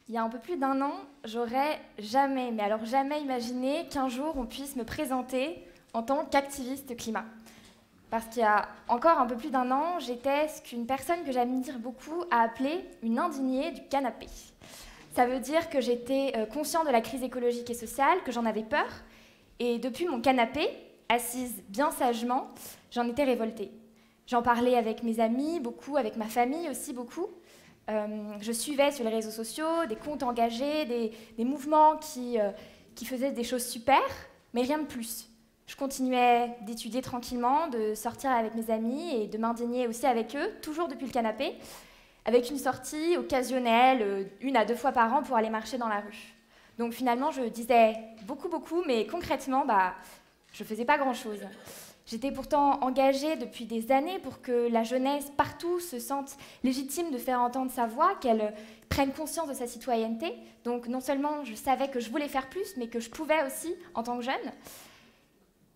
Il y a un peu plus d'un an, j'aurais jamais, mais alors jamais imaginé qu'un jour on puisse me présenter en tant qu'activiste climat. Parce qu'il y a encore un peu plus d'un an, j'étais ce qu'une personne que j'admire beaucoup a appelé une indignée du canapé. Ça veut dire que j'étais consciente de la crise écologique et sociale, que j'en avais peur, et depuis mon canapé, assise bien sagement, j'en étais révoltée. J'en parlais avec mes amis, beaucoup, avec ma famille aussi, beaucoup. Je suivais sur les réseaux sociaux des comptes engagés, des mouvements qui faisaient des choses super, mais rien de plus. Je continuais d'étudier tranquillement, de sortir avec mes amis et de m'indigner aussi avec eux, toujours depuis le canapé, avec une sortie occasionnelle, 1 à 2 fois par an pour aller marcher dans la rue. Donc finalement, je disais beaucoup, mais concrètement, je ne faisais pas grand-chose. J'étais pourtant engagée depuis des années pour que la jeunesse partout se sente légitime de faire entendre sa voix, qu'elle prenne conscience de sa citoyenneté. Donc non seulement je savais que je voulais faire plus, mais que je pouvais aussi en tant que jeune.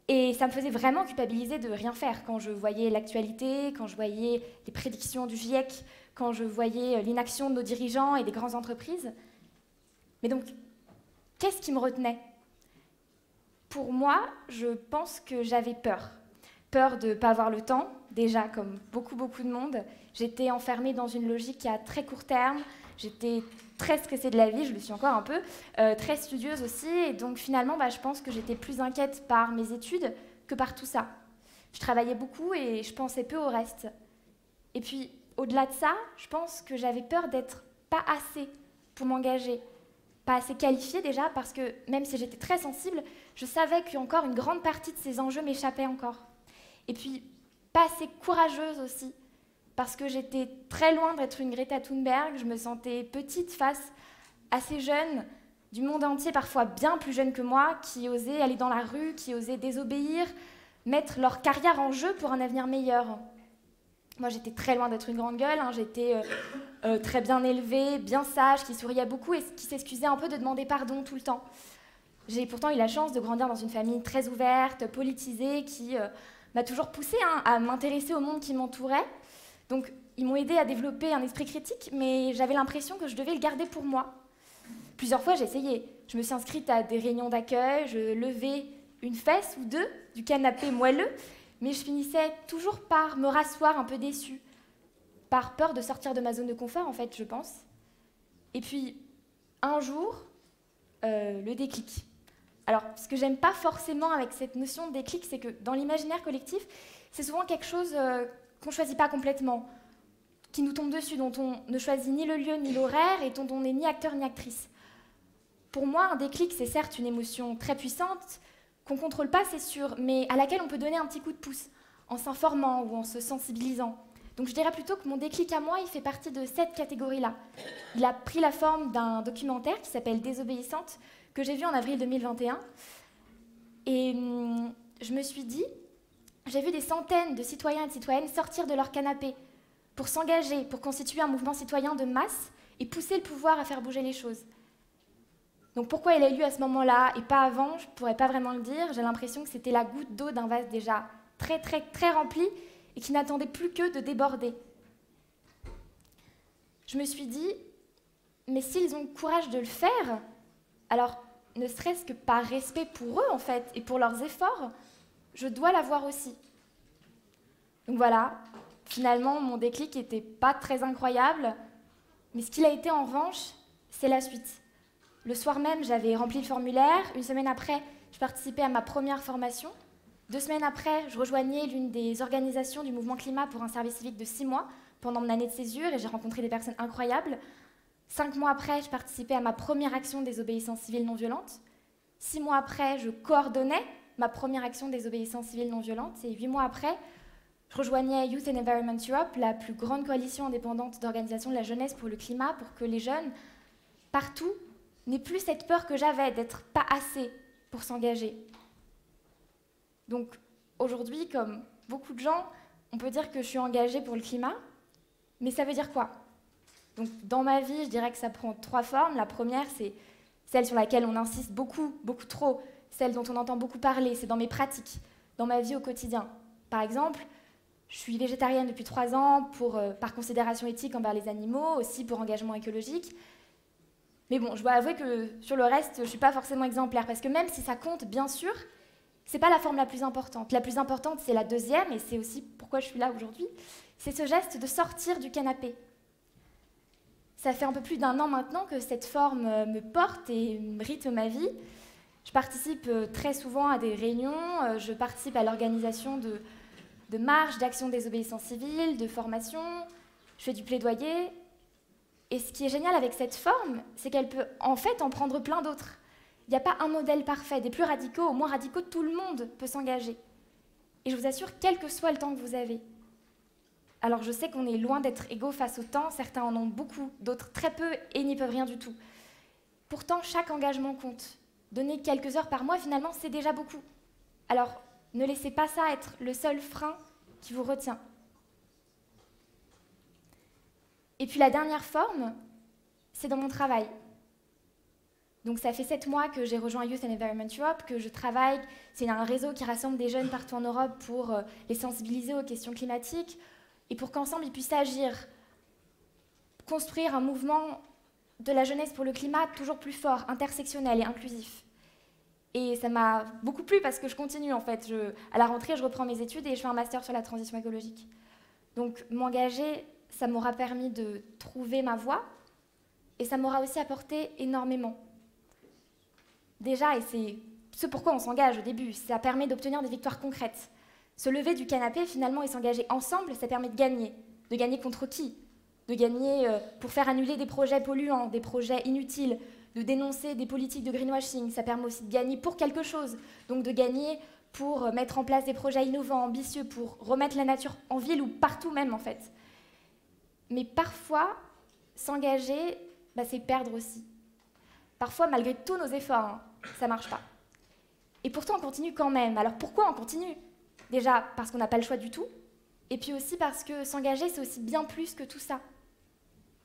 Et ça me faisait vraiment culpabiliser de rien faire quand je voyais l'actualité, quand je voyais les prédictions du GIEC, quand je voyais l'inaction de nos dirigeants et des grandes entreprises. Mais donc, qu'est-ce qui me retenait ? Pour moi, je pense que j'avais peur. Peur de ne pas avoir le temps, déjà comme beaucoup de monde. J'étais enfermée dans une logique à très court terme. J'étais très stressée de la vie, je le suis encore un peu, très studieuse aussi. Et donc finalement, je pense que j'étais plus inquiète par mes études que par tout ça. Je travaillais beaucoup et je pensais peu au reste. Et puis, au-delà de ça, je pense que j'avais peur d'être pas assez pour m'engager. Pas assez qualifiée déjà, parce que même si j'étais très sensible, je savais qu'encore une grande partie de ces enjeux m'échappaient encore. Et puis, pas assez courageuse aussi, parce que j'étais très loin d'être une Greta Thunberg, je me sentais petite face à ces jeunes du monde entier, parfois bien plus jeunes que moi, qui osaient aller dans la rue, qui osaient désobéir, mettre leur carrière en jeu pour un avenir meilleur. Moi, j'étais très loin d'être une grande gueule, j'étais très bien élevée, bien sage, qui souriait beaucoup et qui s'excusait un peu de demander pardon tout le temps. J'ai pourtant eu la chance de grandir dans une famille très ouverte, politisée, qui m'a toujours poussée à m'intéresser au monde qui m'entourait. Donc, ils m'ont aidée à développer un esprit critique, mais j'avais l'impression que je devais le garder pour moi. Plusieurs fois, j'ai essayé. Je me suis inscrite à des réunions d'accueil, je levais une fesse ou deux du canapé moelleux, mais je finissais toujours par me rasseoir un peu déçue, par peur de sortir de ma zone de confort, en fait, je pense. Et puis, un jour, le déclic. Alors, ce que j'aime pas forcément avec cette notion de déclic, c'est que dans l'imaginaire collectif, c'est souvent quelque chose qu'on choisit pas complètement, qui nous tombe dessus, dont on ne choisit ni le lieu ni l'horaire et dont on n'est ni acteur ni actrice. Pour moi, un déclic, c'est certes une émotion très puissante, qu'on ne contrôle pas, c'est sûr, mais à laquelle on peut donner un petit coup de pouce, en s'informant ou en se sensibilisant. Donc je dirais plutôt que mon déclic à moi, il fait partie de cette catégorie-là. Il a pris la forme d'un documentaire qui s'appelle Désobéissante, que j'ai vu en avril 2021. Et je me suis dit, j'ai vu des centaines de citoyens et de citoyennes sortir de leur canapé pour s'engager, pour constituer un mouvement citoyen de masse et pousser le pouvoir à faire bouger les choses. Donc pourquoi il a eu lieu à ce moment-là et pas avant, je ne pourrais pas vraiment le dire. J'ai l'impression que c'était la goutte d'eau d'un vase déjà très rempli et qui n'attendait plus que de déborder. Je me suis dit, mais s'ils ont le courage de le faire, alors ne serait-ce que par respect pour eux en fait et pour leurs efforts, je dois l'avoir aussi. Donc voilà, finalement mon déclic n'était pas très incroyable, mais ce qu'il a été en revanche, c'est la suite. Le soir même, j'avais rempli le formulaire. 1 semaine après, je participais à ma première formation. 2 semaines après, je rejoignais l'une des organisations du mouvement climat pour un service civique de 6 mois pendant mon année de césure et j'ai rencontré des personnes incroyables. 5 mois après, je participais à ma première action de désobéissance civile non violente. 6 mois après, je coordonnais ma première action de désobéissance civile non violente. Et 8 mois après, je rejoignais Youth and Environment Europe, la plus grande coalition indépendante d'organisations de la jeunesse pour le climat, pour que les jeunes, partout, n'aient plus cette peur que j'avais d'être pas assez pour s'engager. Donc aujourd'hui, comme beaucoup de gens, on peut dire que je suis engagée pour le climat, mais ça veut dire quoi ? Donc dans ma vie, je dirais que ça prend 3 formes. La première, c'est celle sur laquelle on insiste beaucoup trop, celle dont on entend beaucoup parler, c'est dans mes pratiques, dans ma vie au quotidien. Par exemple, je suis végétarienne depuis 3 ans par considération éthique envers les animaux, aussi pour engagement écologique. Mais bon, je dois avouer que sur le reste, je ne suis pas forcément exemplaire, parce que même si ça compte, bien sûr, ce n'est pas la forme la plus importante. La plus importante, c'est la deuxième, et c'est aussi pourquoi je suis là aujourd'hui, c'est ce geste de sortir du canapé. Ça fait un peu plus d'1 an maintenant que cette forme me porte et rythme ma vie. Je participe très souvent à des réunions, je participe à l'organisation de marches, d'actions de désobéissance civile, de formations, je fais du plaidoyer. Et ce qui est génial avec cette forme, c'est qu'elle peut en fait en prendre plein d'autres. Il n'y a pas un modèle parfait, des plus radicaux aux moins radicaux, tout le monde peut s'engager. Et je vous assure, quel que soit le temps que vous avez. Alors je sais qu'on est loin d'être égaux face au temps, certains en ont beaucoup, d'autres très peu et n'y peuvent rien du tout. Pourtant, chaque engagement compte. Donner quelques heures par mois, finalement, c'est déjà beaucoup. Alors, ne laissez pas ça être le seul frein qui vous retient. Et puis la dernière forme, c'est dans mon travail. Donc ça fait 7 mois que j'ai rejoint Youth and Environment Europe, que je travaille. C'est un réseau qui rassemble des jeunes partout en Europe pour les sensibiliser aux questions climatiques et pour qu'ensemble ils puissent agir, construire un mouvement de la jeunesse pour le climat toujours plus fort, intersectionnel et inclusif. Et ça m'a beaucoup plu parce que je continue en fait. À la rentrée, je reprends mes études et je fais un master sur la transition écologique. Donc m'engager, ça m'aura permis de trouver ma voie et ça m'aura aussi apporté énormément. Déjà, et c'est ce pourquoi on s'engage au début, ça permet d'obtenir des victoires concrètes. Se lever du canapé finalement et s'engager ensemble, ça permet de gagner. De gagner contre qui? De gagner pour faire annuler des projets polluants, des projets inutiles, de dénoncer des politiques de greenwashing. Ça permet aussi de gagner pour quelque chose, donc de gagner pour mettre en place des projets innovants, ambitieux, pour remettre la nature en ville ou partout même en fait. Mais parfois, s'engager, c'est perdre aussi. Parfois, malgré tous nos efforts, ça ne marche pas. Et pourtant, on continue quand même. Alors pourquoi on continue? Déjà, parce qu'on n'a pas le choix du tout, et puis aussi parce que s'engager, c'est aussi bien plus que tout ça.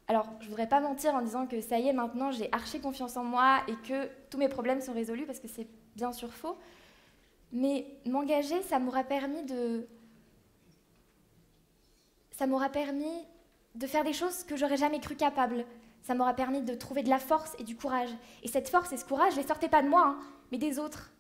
Alors, je ne voudrais pas mentir en disant que ça y est, maintenant, j'ai archi confiance en moi et que tous mes problèmes sont résolus, parce que c'est bien sûr faux. Mais m'engager, ça m'aura permis de faire des choses que j'aurais jamais cru capable. Ça m'aura permis de trouver de la force et du courage. Et cette force et ce courage, je ne les sortais pas de moi, mais des autres.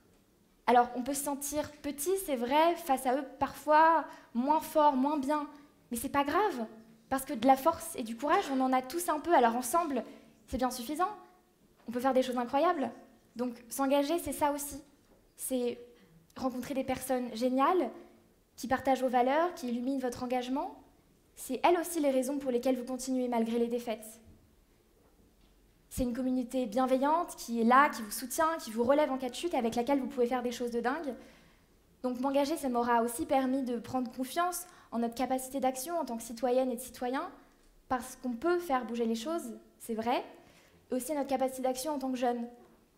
Alors, on peut se sentir petit, c'est vrai, face à eux, parfois moins fort, moins bien. Mais c'est pas grave, parce que de la force et du courage, on en a tous un peu. Alors ensemble, c'est bien suffisant. On peut faire des choses incroyables. Donc, s'engager, c'est ça aussi. C'est rencontrer des personnes géniales, qui partagent vos valeurs, qui illuminent votre engagement. C'est elles aussi les raisons pour lesquelles vous continuez malgré les défaites. C'est une communauté bienveillante qui est là, qui vous soutient, qui vous relève en cas de chute et avec laquelle vous pouvez faire des choses de dingue. Donc m'engager, ça m'aura aussi permis de prendre confiance en notre capacité d'action en tant que citoyenne et de citoyen, parce qu'on peut faire bouger les choses, c'est vrai, et aussi notre capacité d'action en tant que jeune.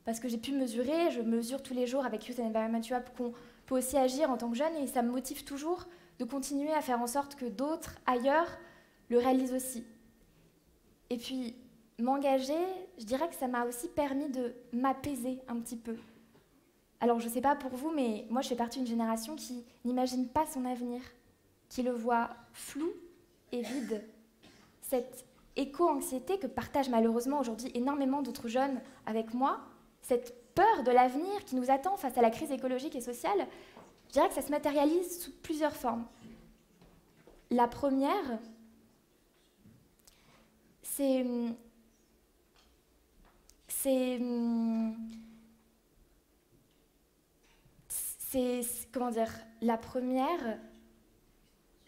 Parce que j'ai pu mesurer, je mesure tous les jours avec Youth and Environment Europe qu'on peut aussi agir en tant que jeune et ça me motive toujours de continuer à faire en sorte que d'autres, ailleurs, le réalisent aussi. Et puis, m'engager, je dirais que ça m'a aussi permis de m'apaiser un petit peu. Alors, je ne sais pas pour vous, mais moi, je fais partie d'une génération qui n'imagine pas son avenir, qui le voit flou et vide. Cette éco-anxiété que partagent malheureusement aujourd'hui énormément d'autres jeunes avec moi, cette peur de l'avenir qui nous attend face à la crise écologique et sociale, je dirais que ça se matérialise sous plusieurs formes. La première, c'est comment dire, la première,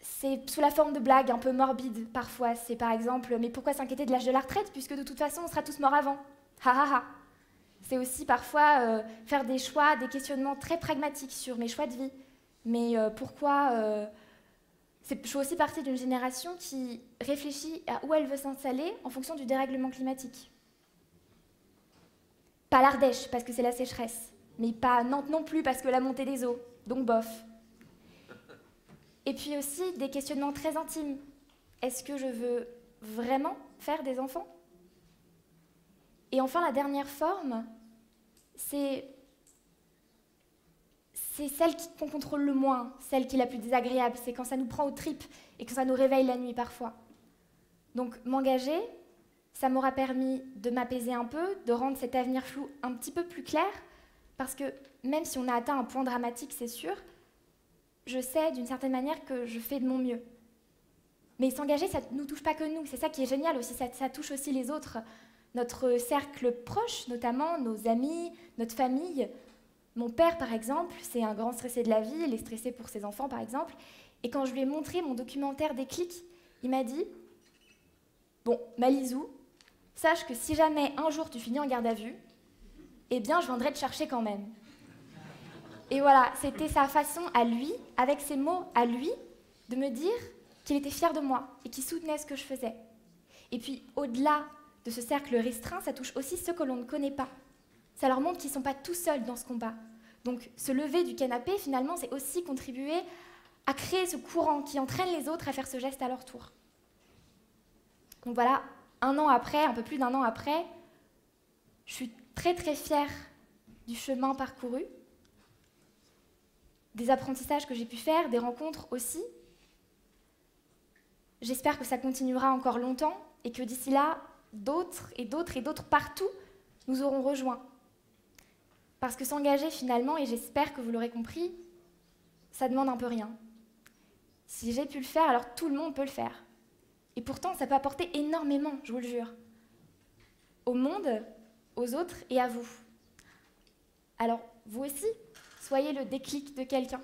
c'est sous la forme de blagues un peu morbides parfois. C'est par exemple, mais pourquoi s'inquiéter de l'âge de la retraite puisque de toute façon on sera tous morts avant. Ha ha ha. C'est aussi parfois faire des choix, des questionnements très pragmatiques sur mes choix de vie. Mais pourquoi je fais aussi partie d'une génération qui réfléchit à où elle veut s'installer en fonction du dérèglement climatique. Pas l'Ardèche, parce que c'est la sécheresse, mais pas Nantes non plus, parce que la montée des eaux, donc bof. Et puis aussi des questionnements très intimes. Est-ce que je veux vraiment faire des enfants? Et enfin, la dernière forme, c'est celle qu'on contrôle le moins, celle qui est la plus désagréable. C'est quand ça nous prend aux tripes et que ça nous réveille la nuit parfois. Donc m'engager, ça m'aura permis de m'apaiser un peu, de rendre cet avenir flou un petit peu plus clair, parce que même si on a atteint un point dramatique, c'est sûr, je sais d'une certaine manière que je fais de mon mieux. Mais s'engager, ça ne nous touche pas que nous, c'est ça qui est génial aussi, ça touche aussi les autres. Notre cercle proche, notamment nos amis, notre famille. Mon père, par exemple, c'est un grand stressé de la vie, il est stressé pour ses enfants, par exemple. Et quand je lui ai montré mon documentaire Déclic, il m'a dit « Bon, Malizou, sache que si jamais un jour tu finis en garde à vue, eh bien, je viendrai te chercher quand même. » Et voilà, c'était sa façon à lui, avec ses mots à lui, de me dire qu'il était fier de moi et qu'il soutenait ce que je faisais. Et puis, au-delà de ce cercle restreint, ça touche aussi ceux que l'on ne connaît pas. Ça leur montre qu'ils ne sont pas tout seuls dans ce combat. Donc, se lever du canapé, finalement, c'est aussi contribuer à créer ce courant qui entraîne les autres à faire ce geste à leur tour. Donc voilà, un an après, un peu plus d'un an après, je suis très très fière du chemin parcouru, des apprentissages que j'ai pu faire, des rencontres aussi. J'espère que ça continuera encore longtemps et que d'ici là, d'autres et d'autres et d'autres partout nous auront rejoints. Parce que s'engager finalement, et j'espère que vous l'aurez compris, ça demande un peu rien. Si j'ai pu le faire, alors tout le monde peut le faire. Et pourtant, ça peut apporter énormément, je vous le jure. Au monde, aux autres et à vous. Alors, vous aussi, soyez le déclic de quelqu'un.